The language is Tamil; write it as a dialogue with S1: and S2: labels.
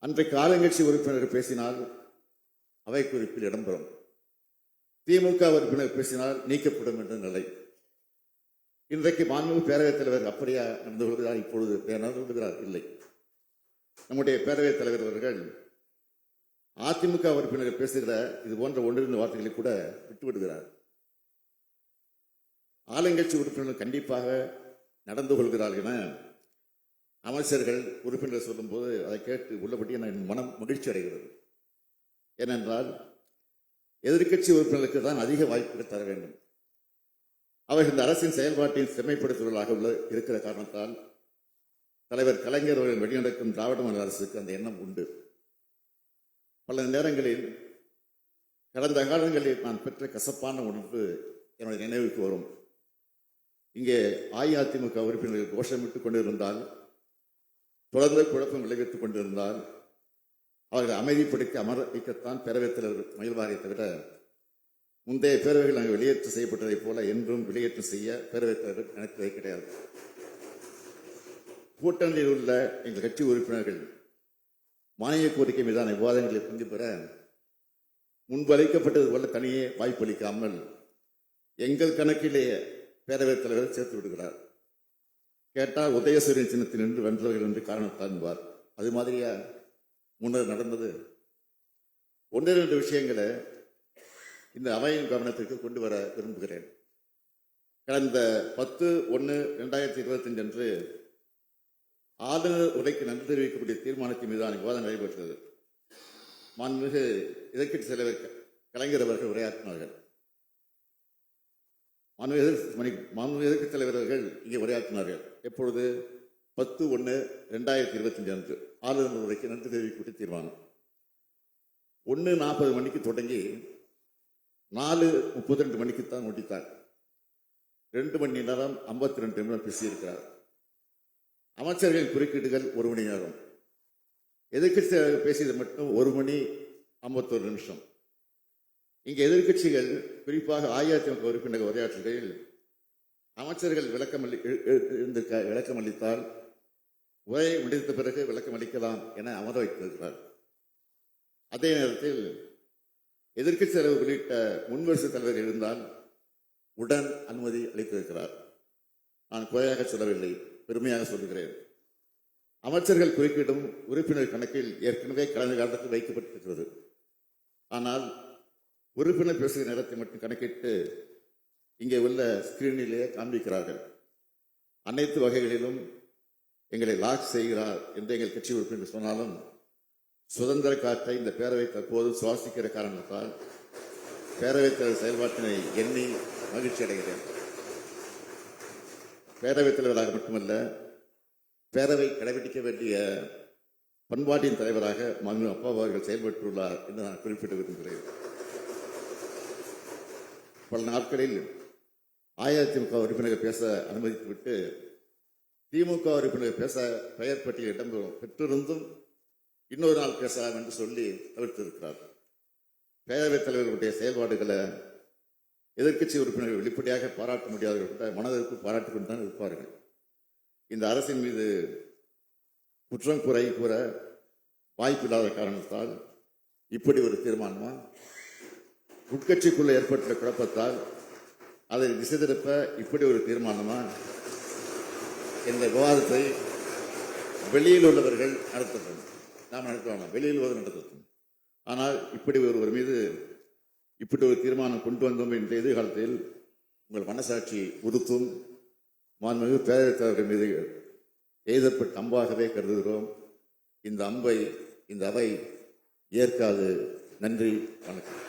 S1: அன்றைக்கு ஆளுங்கட்சி உறுப்பினர் பேசினால் அவை குறிப்பில் இடம்பெறும், திமுக உறுப்பினர் பேசினால் நீக்கப்படும் என்ற நிலை. இன்றைக்கு மாண்புமிகு பேரவைத் தலைவர் அப்படியா நடந்து கொள்கிறார்? இப்பொழுது நடந்து கொள்கிறார்? இல்லை. நம்முடைய பேரவைத் தலைவர் அவர்கள் அதிமுக உறுப்பினர் பேசுகிற இது போன்ற ஒன்றிரண்டு வார்த்தைகளை கூட விட்டுவிடுகிறார். ஆளுங்கட்சி உறுப்பினர்கள் கண்டிப்பாக நடந்து கொள்கிறார்கள் என அமைச்சர்கள் உறுப்பினர் சொல்லும் போது அதை கேட்டு உள்ளபடி என் மனம் மகிழ்ச்சி அடைகிறது. ஏனென்றால் எதிர்க்கட்சி உறுப்பினர்களுக்கு தான் அதிக வாய்ப்புகள் தர வேண்டும். அவர்கள் இந்த அரசின் செயல்பாட்டில் செம்மைப்படுத்துவதாக இருக்கிற காரணத்தால் தலைவர் கலைஞர் அவர்கள் வெளிநடக்கும் திராவிட மாடல் அரசுக்கு அந்த எண்ணம் உண்டு. பல நேரங்களில் கடந்த காலங்களில் நான் பெற்ற கசப்பான உணர்வு என்னுடைய நினைவுக்கு வரும். இங்கே அஇஅதிமுக உறுப்பினர்கள் கோஷமிட்டுக் கொண்டிருந்தால், தொடர்ந்து குழப்பம் விளைவித்துக் கொண்டிருந்தால் அவர்கள் அமைதிப்படுத்தி அமர வைக்கத்தான் பேரவைத் தலைவர் முயல்வாரை தவிர முந்தைய பேரவைகள் நாங்கள் வெளியேற்றம் செய்யப்பட்டதைப் போல என்றும் வெளியேற்றம் செய்ய பேரவைத் தலைவர் நினைத்ததே கிடையாது. கூட்டணியில் உள்ள எங்கள் கட்சி உறுப்பினர்கள் மானிய கோரிக்கை மீதான விவாதங்களை பங்கு பெற முன்பு அளிக்கப்பட்டது போல தனியே வாய்ப்பளிக்காமல் எங்கள் கணக்கிலேயே பேரவைத் தலைவர் சேர்த்து விடுகிறார். கேட்டால் உதயசூரியன் சின்னத்தில் நின்று வென்றவர்கள் என்று காரணத்தான் என்பார். அது மாதிரியா முன்னர் நடந்தது? ஒன்று இரண்டு விஷயங்களை இந்த அவையின் கவனத்திற்கு கொண்டு வர விரும்புகிறேன். கடந்த 10/1/2025 அன்று ஆளுநர் உரைக்கு நன்றி தெரிவிக்கக்கூடிய தீர்மானத்தின் மீதான விவாதம் நடைபெற்றது. மாண்புமிகு எதிர்க்கட்சி தலைவர் கலைஞர் அவர்கள் உரையாற்றினார்கள். மாண்புமிகு எதிர்க்கட்சி தலைவர் அவர்கள் இங்கே உரையாற்றினார்கள். எப்பொழுது? 10/1/2025 அன்று ஆளுநர் உரைக்கு நன்றி தெரிவிக்கக்கூடிய தீர்மானம் 1:40 மணிக்கு தொடங்கி 4:32 மணிக்குத்தான் முடித்தார். 2 மணி நேரம் 52 நிமிடம் பேசியிருக்கிறார். அமைச்சர்களின் குறுக்கீடுகள் 1 மணி நேரம். எதிர்கட்சி பேசியது மட்டும் 1 மணி 51 நிமிஷம். இங்கே எதிர்கட்சிகள் குறிப்பாக அஇஅதிமுக உறுப்பினர் உரையாற்றுகையில் அமைச்சர்கள் விளக்கம் அளித்தால் உரையை முடித்த பிறகு விளக்கம் அளிக்கலாம் என அமர வைத்திருக்கிறார். அதே நேரத்தில் எதிர்க்கட்சி தலைவர் உள்ளிட்ட முன்வரிசை தலைவர் இருந்தால் உடன் அனுமதி அளித்திருக்கிறார். நான் குறையாக சொல்லவில்லை, பெருமையாக சொல்கிறேன். அமைச்சர்கள் குறுக்கிடும் உறுப்பினர் கணக்கில் ஏற்கனவே கடந்த காலத்தில் வைக்கப்பட்டிருக்கிறது. ஆனால் உறுப்பினர் பேசுகிற நேரத்தை மட்டும் கணக்கிட்டு இங்கே உள்ள ஸ்கிரீனிலே காண்பிக்கிறார்கள். அனைத்து வகைகளிலும் எங்களை லாக் செய்கிறார் என்று எங்கள் கட்சி உறுப்பினர் சொன்னாலும் சுதந்திர காற்றை இந்த பேரவை தற்போது சுவாசிக்கிற காரணத்தால் பேரவைத் தலைவர் செயல்பாட்டினை எண்ணி மகிழ்ச்சி அடைகிறேன். பேரவைத் தலைவராக மட்டுமல்ல, பேரவை கடைபிடிக்க வேண்டிய பண்பாட்டின் தலைவராக மாண்புமிகு அப்பா அவர்கள் செயல்பட்டுள்ளார் என்று நான் குறிப்பிட விரும்புகிறேன். பல நாட்களில் அஇஅதிமுக உறுப்பினர்கள் பேச அனுமதித்துவிட்டு திமுக உறுப்பினர்கள் பேச பெயர் பட்டியல் இடம்பெறும் பெற்றிருந்தும் இன்னொரு நாள் பேசலாம் என்று சொல்லி தவிர்த்திருக்கிறார். பேரவைத் தலைவர்களுடைய செயல்பாடுகளை எதிர்க்கட்சி உறுப்பினர்கள் வெளிப்படையாக பாராட்ட முடியாதவர்கள் மனதிற்கு பாராட்டிக் கொண்டுதான் இருப்பார்கள். இந்த அரசின் மீது குற்றம் கூற வாய்ப்பில்லாத காரணத்தால் இப்படி ஒரு தீர்மானமா? உட்கட்சிக்குள்ள ஏற்பட்ட குழப்பத்தால் அதை திசை திருப்ப இப்படி ஒரு தீர்மானமா? இந்த விவாதத்தை வெளியில் உள்ளவர்கள் நடத்தட்டும், நாம் நடத்தலாம், வெளியில் நடத்தட்டும். ஆனால் இப்படி ஒருவர் மீது இப்படி ஒரு தீர்மானம் கொண்டு வந்தோம் என்ற எதிர்காலத்தில் உங்கள் மனசாட்சி உறுத்தும். மாண்புமிகு பேரவைத் தலைவர்கள் மீது எய்தப்பட்ட அம்பாகவே கருதுகிறோம். இந்த அம்பை இந்த அவை ஏற்காது. நன்றி, வணக்கம்.